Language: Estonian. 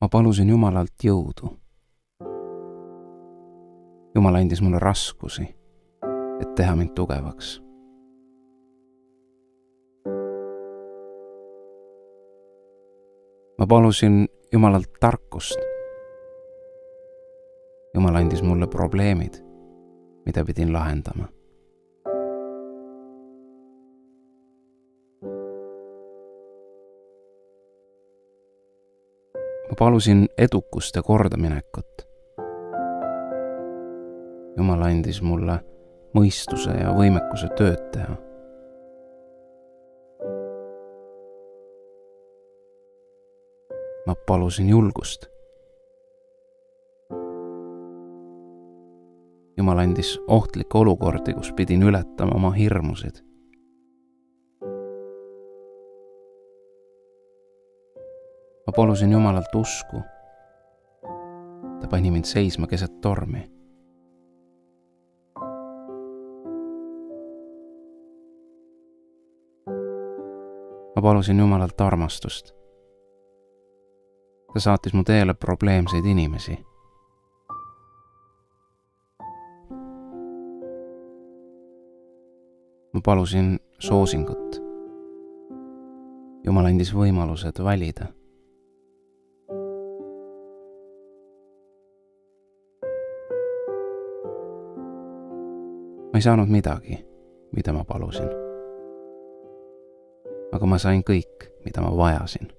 Ma palusin Jumalalt jõudu. Jumal andis mulle raskusi, et teha mind tugevaks. Ma palusin Jumalalt tarkust. Jumal andis mulle probleemid, mida pidin lahendama. Ma palusin edukust ja kordaminekut. Jumal andis mulle mõistuse ja võimekuse tööd teha. Ma palusin julgust. Jumal andis ohtlikke olukordi, kus pidin ületama oma hirmusid. Ma palusin Jumalalt usku. Ta pani mind seisma keset tormi. Ma palusin Jumalalt armastust. Ta saatis mu teele probleemseid inimesi. Ma palusin soosingut. Jumal andis võimalused valida. Ma ei saanud midagi, mida ma palusin. Aga ma sain kõik, mida ma vajasin.